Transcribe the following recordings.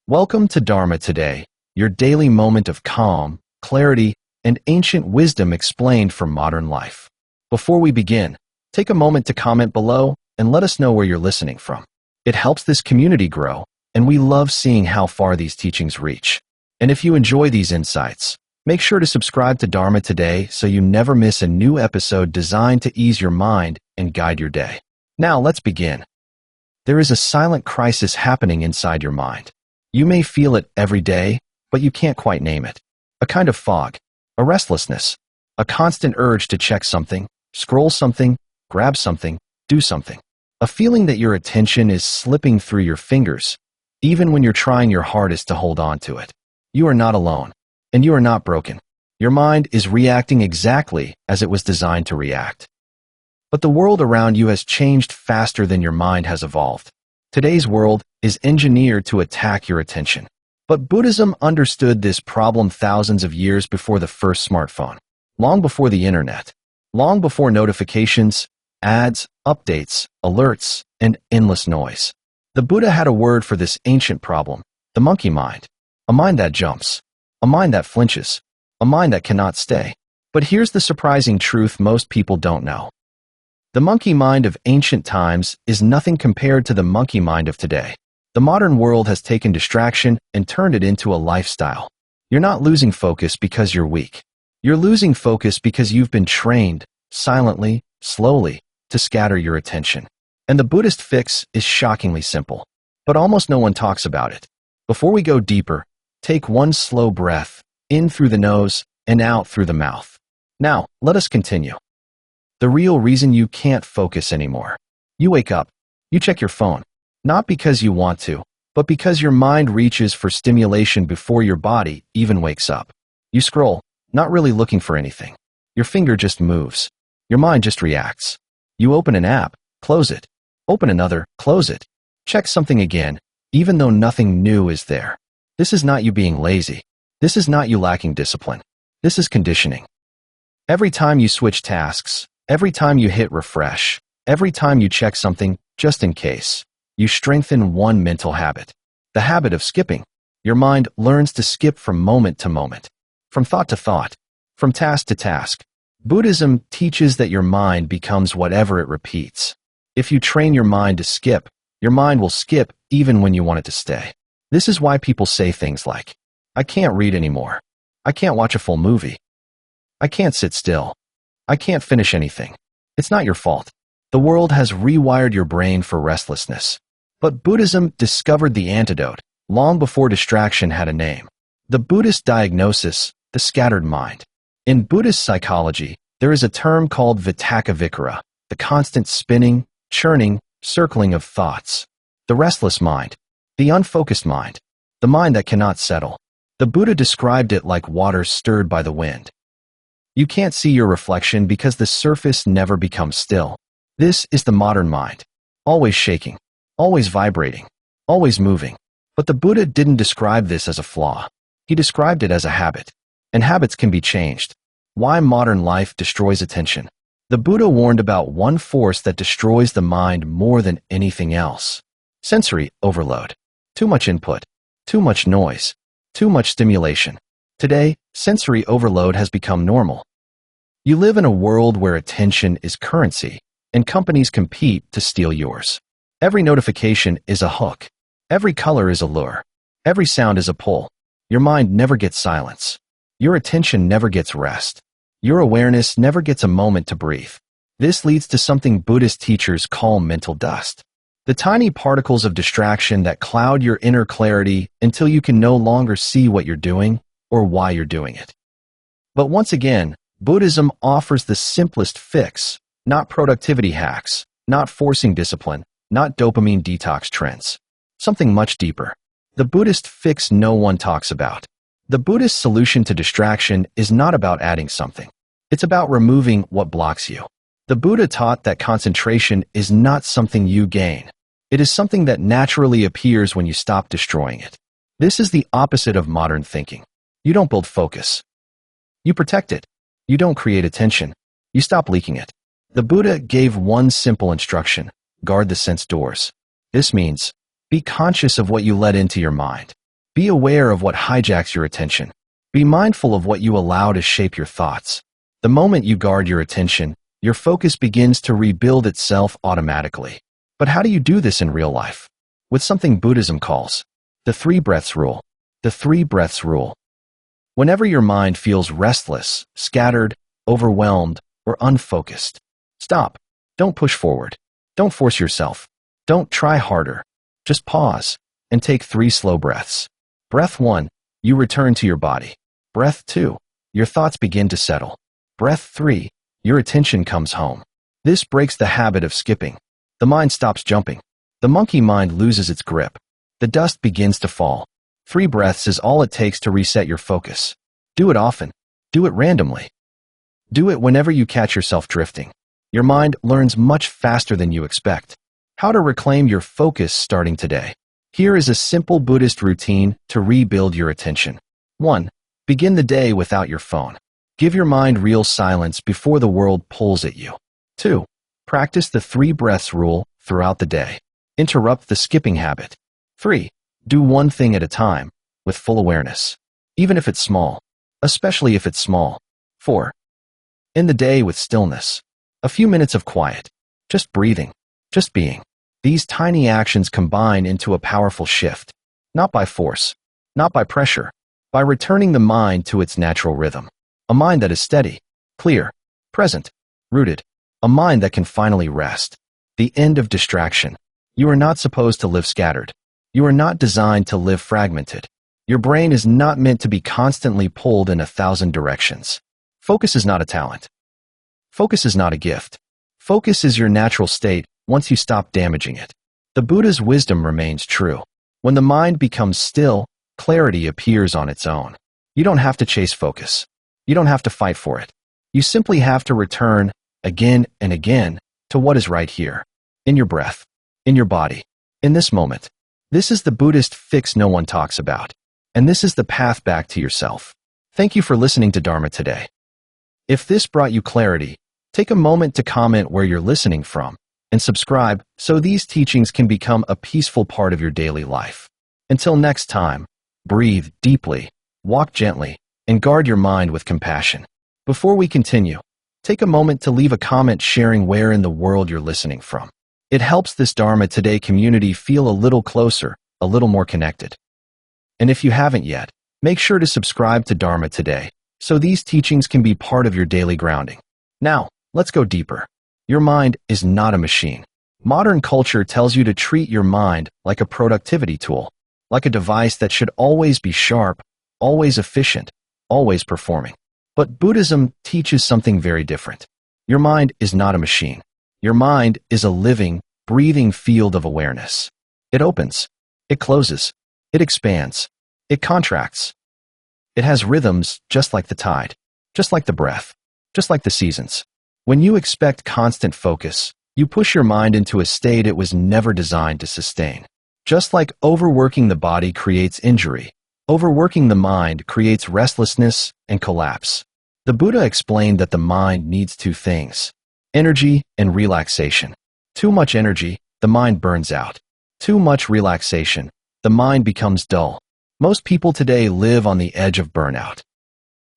Welcome to Dharma Today, your daily moment of calm, clarity, and ancient wisdom explained for modern life. Before we begin, take a moment to comment below and let us know where you're listening from. It helps this community grow, and we love seeing how far these teachings reach. And if you enjoy these insights, make sure to subscribe to Dharma Today so you never miss a new episode designed to ease your mind and guide your day. Now let's begin. There is a silent crisis happening inside your mind. You may feel it every day, but you can't quite name it. A kind of fog, a restlessness, a constant urge to check something, scroll something, grab something, do something. A feeling that your attention is slipping through your fingers, even when you're trying your hardest to hold on to it. You are not alone, and you are not broken. Your mind is reacting exactly as it was designed to react. But the world around you has changed faster than your mind has evolved. Today's world is engineered to attack your attention. But Buddhism understood this problem thousands of years before the first smartphone, long before the internet, long before notifications, ads, updates, alerts, and endless noise. The Buddha had a word for this ancient problem, the monkey mind, a mind that jumps, a mind that flinches, a mind that cannot stay. But here's the surprising truth most people don't know. The monkey mind of ancient times is nothing compared to the monkey mind of today. The modern world has taken distraction and turned it into a lifestyle. You're not losing focus because you're weak. You're losing focus because you've been trained, silently, slowly, to scatter your attention. And the Buddhist fix is shockingly simple, but almost no one talks about it. Before we go deeper, take one slow breath, in through the nose and out through the mouth. Now, let us continue. The real reason you can't focus anymore. You wake up, you check your phone, not because you want to, but because your mind reaches for stimulation before your body even wakes up. You scroll, not really looking for anything. Your finger just moves. Your mind just reacts. You open an app, close it. Open another, close it. Check something again, even though nothing new is there. This is not you being lazy. This is not you lacking discipline. This is conditioning. Every time you switch tasks, every time you hit refresh, every time you check something, just in case, you strengthen one mental habit, the habit of skipping. Your mind learns to skip from moment to moment, from thought to thought, from task to task. Buddhism teaches that your mind becomes whatever it repeats. If you train your mind to skip, your mind will skip even when you want it to stay. This is why people say things like, I can't read anymore. I can't watch a full movie. I can't sit still. I can't finish anything. It's not your fault. The world has rewired your brain for restlessness. But Buddhism discovered the antidote long before distraction had a name. The Buddhist diagnosis, the scattered mind. In Buddhist psychology, there is a term called vitakka vikara, the constant spinning, churning, circling of thoughts. The restless mind, the unfocused mind, the mind that cannot settle. The Buddha described it like water stirred by the wind. You can't see your reflection because the surface never becomes still. This is the modern mind, always shaking, always vibrating, always moving. But the Buddha didn't describe this as a flaw. He described it as a habit, and habits can be changed. Why modern life destroys attention. The Buddha warned about one force that destroys the mind more than anything else. Sensory overload. Too much input, too much noise, too much stimulation. Today, sensory overload has become normal. You live in a world where attention is currency, and companies compete to steal yours. Every notification is a hook. Every color is a lure. Every sound is a pull. Your mind never gets silence. Your attention never gets rest. Your awareness never gets a moment to breathe. This leads to something Buddhist teachers call mental dust. The tiny particles of distraction that cloud your inner clarity until you can no longer see what you're doing or why you're doing it. But once again, Buddhism offers the simplest fix, not productivity hacks, not forcing discipline, not dopamine detox trends. Something much deeper. The Buddhist fix no one talks about. The Buddhist solution to distraction is not about adding something. It's about removing what blocks you. The Buddha taught that concentration is not something you gain. It is something that naturally appears when you stop destroying it. This is the opposite of modern thinking. You don't build focus. You protect it. You don't create attention. You stop leaking it. The Buddha gave one simple instruction: guard the sense doors. This means, be conscious of what you let into your mind. Be aware of what hijacks your attention. Be mindful of what you allow to shape your thoughts. The moment you guard your attention, your focus begins to rebuild itself automatically. But how do you do this in real life? With something Buddhism calls the 3 breaths rule. The 3 breaths rule. Whenever your mind feels restless, scattered, overwhelmed, or unfocused, stop. Don't push forward. Don't force yourself. Don't try harder. Just pause and take 3 slow breaths. Breath 1, you return to your body. Breath 2, your thoughts begin to settle. Breath 3, your attention comes home. This breaks the habit of skipping. The mind stops jumping. The monkey mind loses its grip. The dust begins to fall. 3 breaths is all it takes to reset your focus. Do it often. Do it randomly. Do it whenever you catch yourself drifting. Your mind learns much faster than you expect. How to reclaim your focus starting today. Here is a simple Buddhist routine to rebuild your attention. 1. Begin the day without your phone. Give your mind real silence before the world pulls at you. 2. Practice the 3 breaths rule throughout the day. Interrupt the skipping habit. 3. Do one thing at a time, with full awareness. Even if it's small. Especially if it's small. 4. End the day with stillness. A few minutes of quiet. Just breathing. Just being. These tiny actions combine into a powerful shift. Not by force. Not by pressure. By returning the mind to its natural rhythm. A mind that is steady, clear, present, rooted. A mind that can finally rest. The end of distraction. You are not supposed to live scattered. You are not designed to live fragmented. Your brain is not meant to be constantly pulled in 1,000 directions. Focus is not a talent. Focus is not a gift. Focus is your natural state once you stop damaging it. The Buddha's wisdom remains true. When the mind becomes still, clarity appears on its own. You don't have to chase focus. You don't have to fight for it. You simply have to return, again and again, to what is right here. In your breath. In your body. In this moment. This is the Buddhist fix no one talks about. And this is the path back to yourself. Thank you for listening to Dharma Today. If this brought you clarity, take a moment to comment where you're listening from and subscribe so these teachings can become a peaceful part of your daily life. Until next time, breathe deeply, walk gently, and guard your mind with compassion. Before we continue, take a moment to leave a comment sharing where in the world you're listening from. It helps this Dharma Today community feel a little closer, a little more connected. And if you haven't yet, make sure to subscribe to Dharma Today so these teachings can be part of your daily grounding. Now, let's go deeper. Your mind is not a machine. Modern culture tells you to treat your mind like a productivity tool, like a device that should always be sharp, always efficient, always performing. But Buddhism teaches something very different. Your mind is not a machine. Your mind is a living, breathing field of awareness. It opens. It closes. It expands. It contracts. It has rhythms just like the tide, just like the breath, just like the seasons. When you expect constant focus, you push your mind into a state it was never designed to sustain. Just like overworking the body creates injury, overworking the mind creates restlessness and collapse. The Buddha explained that the mind needs 2 things: energy and relaxation. Too much energy, the mind burns out. Too much relaxation, the mind becomes dull. Most people today live on the edge of burnout,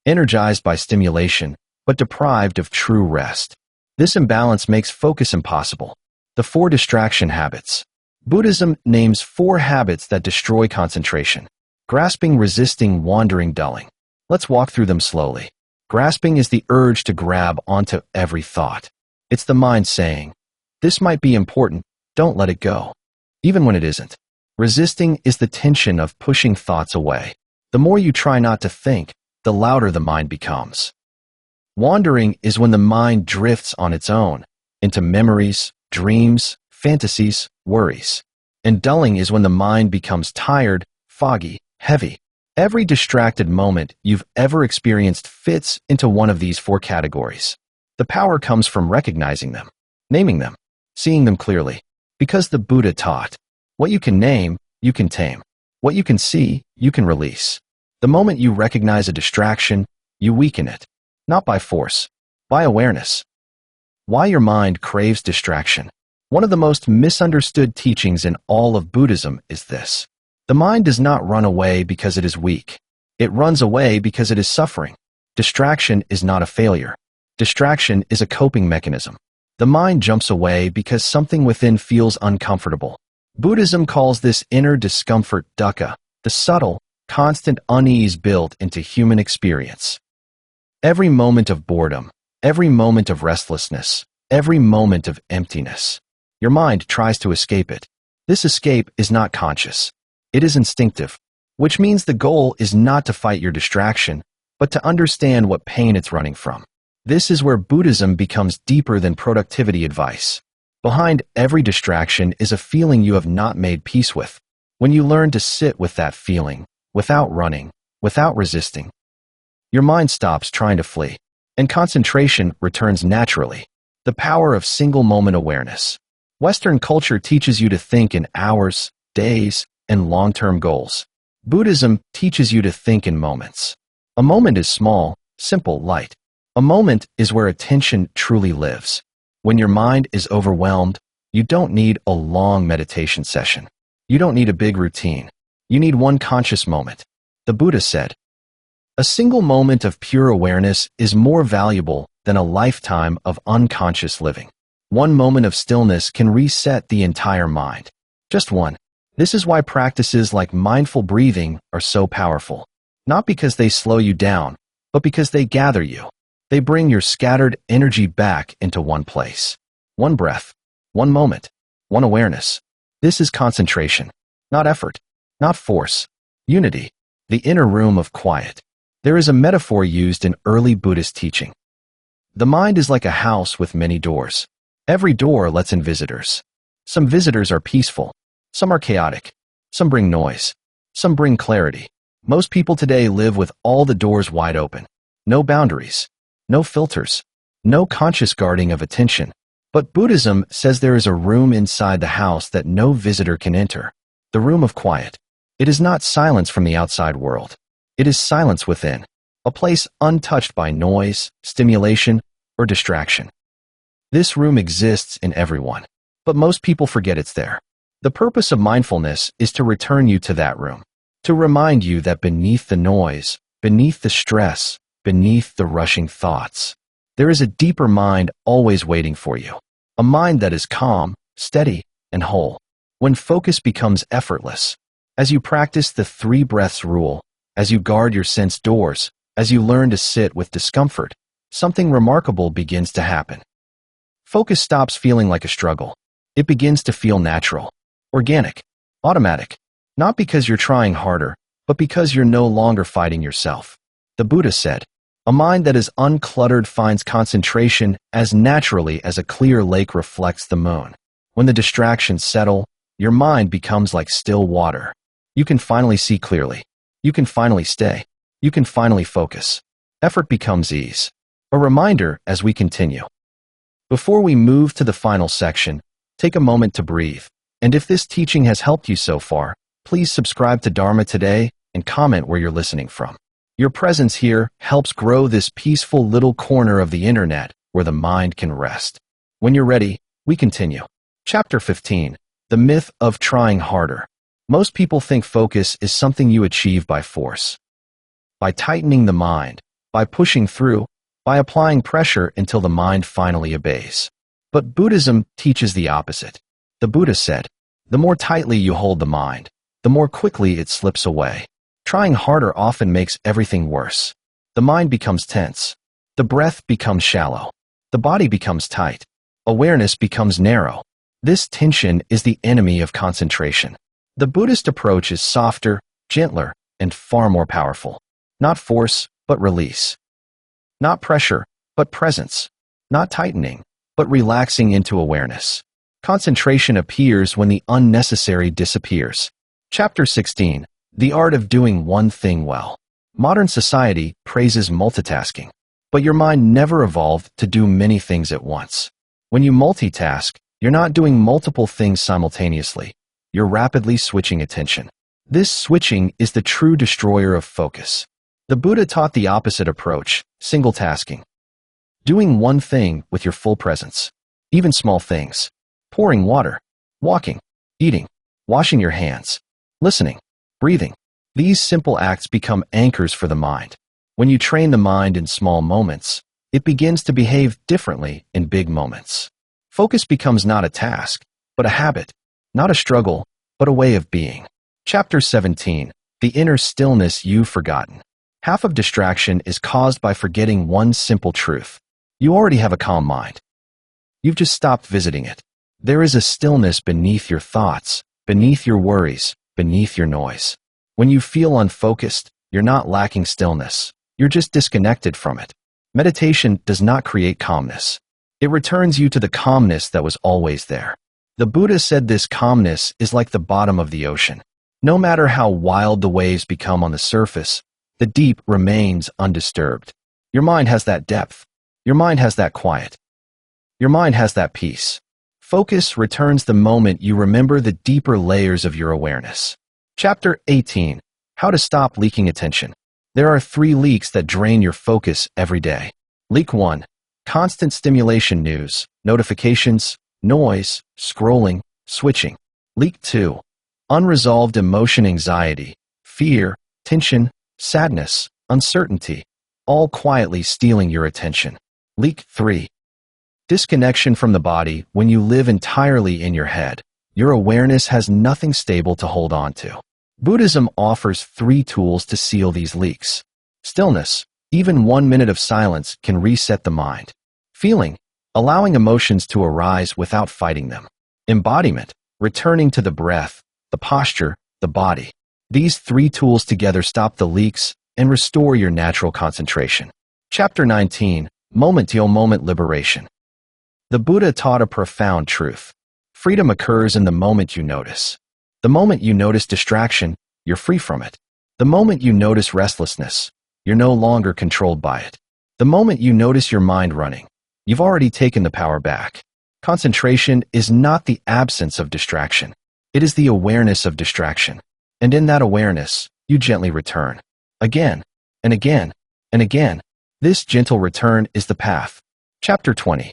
energized by stimulation, but deprived of true rest. This imbalance makes focus impossible. The 4 distraction habits. Buddhism names 4 habits that destroy concentration: grasping, resisting, wandering, dulling. Let's walk through them slowly. Grasping is the urge to grab onto every thought. It's the mind saying, "This might be important, don't let it go," even when it isn't. Resisting is the tension of pushing thoughts away. The more you try not to think, the louder the mind becomes. Wandering is when the mind drifts on its own, into memories, dreams, fantasies, worries. And dulling is when the mind becomes tired, foggy, heavy. Every distracted moment you've ever experienced fits into one of these 4 categories. The power comes from recognizing them, naming them, seeing them clearly. Because the Buddha taught, what you can name, you can tame. What you can see, you can release. The moment you recognize a distraction, you weaken it. Not by force, by awareness. Why your mind craves distraction. One of the most misunderstood teachings in all of Buddhism is this: The mind does not run away because it is weak. It runs away because it is suffering. Distraction is not a failure. Distraction is a coping mechanism. The mind jumps away because something within feels uncomfortable. Buddhism calls this inner discomfort dukkha, the subtle, constant unease built into human experience. Every moment of boredom, every moment of restlessness, every moment of emptiness, your mind tries to escape it. This escape is not conscious. It is instinctive, which means the goal is not to fight your distraction, but to understand what pain it's running from. This is where Buddhism becomes deeper than productivity advice. Behind every distraction is a feeling you have not made peace with. When you learn to sit with that feeling, without running, without resisting, your mind stops trying to flee, and concentration returns naturally. The power of single-moment awareness. Western culture teaches you to think in hours, days, and long-term goals. Buddhism teaches you to think in moments. A moment is small, simple, light. A moment is where attention truly lives. When your mind is overwhelmed, you don't need a long meditation session. You don't need a big routine. You need one conscious moment. The Buddha said, "A single moment of pure awareness is more valuable than a lifetime of unconscious living." One moment of stillness can reset the entire mind. Just one. This is why practices like mindful breathing are so powerful. Not because they slow you down, but because they gather you. They bring your scattered energy back into one place. One breath, one moment, one awareness. This is concentration, not effort, not force. Unity, the inner room of quiet. There is a metaphor used in early Buddhist teaching. The mind is like a house with many doors. Every door lets in visitors. Some visitors are peaceful. Some are chaotic. Some bring noise. Some bring clarity. Most people today live with all the doors wide open. No boundaries. No filters. No conscious guarding of attention. But Buddhism says there is a room inside the house that no visitor can enter. The room of quiet. It is not silence from the outside world. It is silence within. A place untouched by noise, stimulation, or distraction. This room exists in everyone, but most people forget it's there. The purpose of mindfulness is to return you to that room, to remind you that beneath the noise, beneath the stress, beneath the rushing thoughts, there is a deeper mind always waiting for you, a mind that is calm, steady, and whole. When focus becomes effortless, as you practice the 3 breaths rule, as you guard your sense doors, as you learn to sit with discomfort, something remarkable begins to happen. Focus stops feeling like a struggle. It begins to feel natural, organic, automatic, not because you're trying harder, but because you're no longer fighting yourself. The Buddha said, "A mind that is uncluttered finds concentration as naturally as a clear lake reflects the moon." When the distractions settle, your mind becomes like still water. You can finally see clearly. You can finally stay. You can finally focus. Effort becomes ease. A reminder as we continue. Before we move to the final section, take a moment to breathe. And if this teaching has helped you so far, please subscribe to Dharma Today and comment where you're listening from. Your presence here helps grow this peaceful little corner of the internet where the mind can rest. When you're ready, we continue. Chapter 15, The Myth of Trying Harder. Most people think focus is something you achieve by force. By tightening the mind, by pushing through, by applying pressure until the mind finally obeys. But Buddhism teaches the opposite. The Buddha said, "The more tightly you hold the mind, the more quickly it slips away." Trying harder often makes everything worse. The mind becomes tense. The breath becomes shallow. The body becomes tight. Awareness becomes narrow. This tension is the enemy of concentration. The Buddhist approach is softer, gentler, and far more powerful. Not force, but release. Not pressure, but presence. Not tightening, but relaxing into awareness. Concentration appears when the unnecessary disappears. Chapter 16, The Art of Doing One Thing Well. Modern society praises multitasking, but your mind never evolved to do many things at once. When you multitask, you're not doing multiple things simultaneously. You're rapidly switching attention. This switching is the true destroyer of focus. The Buddha taught the opposite approach, single tasking. Doing one thing with your full presence. Even small things. Pouring water. Walking. Eating. Washing your hands. Listening. breathing. These simple acts become anchors for the mind. When you train the mind in small moments, it begins to behave differently in big moments. Focus becomes not a task, but a habit, not a struggle, but a way of being. Chapter 17. The inner stillness you've forgotten. Half of distraction is caused by forgetting one simple truth. You already have a calm mind. You've just stopped visiting it. There is a stillness beneath your thoughts, beneath your worries, beneath your noise. When you feel unfocused, you're not lacking stillness. You're just disconnected from it. Meditation does not create calmness. It returns you to the calmness that was always there. The Buddha said this calmness is like the bottom of the ocean. No matter how wild the waves become on the surface, the deep remains undisturbed. Your mind has that depth. Your mind has that quiet. Your mind has that peace. Focus returns the moment you remember the deeper layers of your awareness. Chapter 18. How to stop leaking attention. There are 3 leaks that drain your focus every day. Leak 1. Constant stimulation: news, notifications, noise, scrolling, switching. Leak 2. Unresolved emotion: anxiety, fear, tension, sadness, uncertainty, all quietly stealing your attention. Leak 3. Disconnection from the body: when you live entirely in your head, your awareness has nothing stable to hold on to. Buddhism offers 3 tools to seal these leaks. Stillness: even 1 minute of silence can reset the mind. Feeling: allowing emotions to arise without fighting them. Embodiment: returning to the breath, the posture, the body. These 3 tools together stop the leaks and restore your natural concentration. Chapter 19. Moment-to-moment liberation. The Buddha taught a profound truth. Freedom occurs in the moment you notice. The moment you notice distraction, you're free from it. The moment you notice restlessness, you're no longer controlled by it. The moment you notice your mind running, you've already taken the power back. Concentration is not the absence of distraction. It is the awareness of distraction. And in that awareness, you gently return. Again, and again, and again. This gentle return is the path. Chapter 20.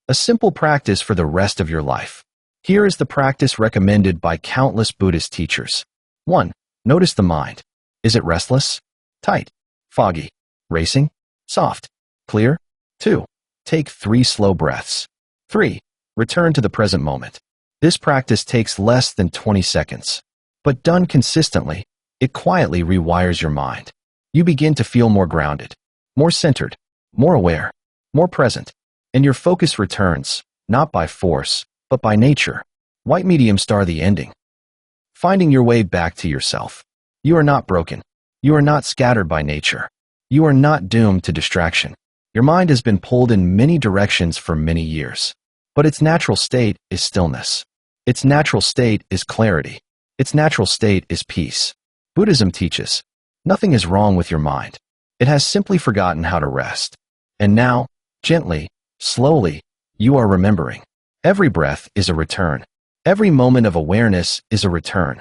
A simple practice for the rest of your life. Here is the practice recommended by countless Buddhist teachers. 1. Notice the mind. Is it restless? Tight? Foggy? Racing? Soft? Clear? 2. Take 3 slow breaths. 3. Return to the present moment. This practice takes less than 20 seconds. But done consistently, it quietly rewires your mind. You begin to feel more grounded, more centered, more aware, more present, and your focus returns, not by force, but by nature. White medium star the ending. Finding your way back to yourself. You are not broken. You are not scattered by nature. You are not doomed to distraction. Your mind has been pulled in many directions for many years. But its natural state is stillness. Its natural state is clarity. Its natural state is peace. Buddhism teaches, nothing is wrong with your mind. It has simply forgotten how to rest. And now, gently, slowly, you are remembering. Every breath is a return. Every moment of awareness is a return.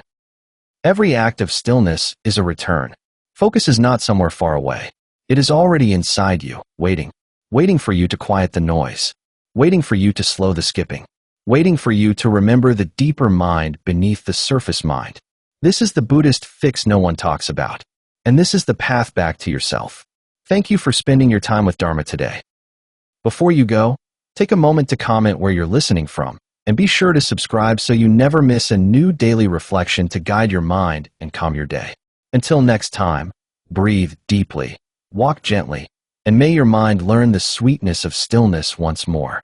Every act of stillness is a return. Focus is not somewhere far away. It is already inside you, waiting. Waiting for you to quiet the noise. Waiting for you to slow the skipping. Waiting for you to remember the deeper mind beneath the surface mind. This is the Buddhist fix no one talks about. And this is the path back to yourself. Thank you for spending your time with Dharma today. Before you go, take a moment to comment where you're listening from, and be sure to subscribe so you never miss a new daily reflection to guide your mind and calm your day. Until next time, breathe deeply, walk gently, and may your mind learn the sweetness of stillness once more.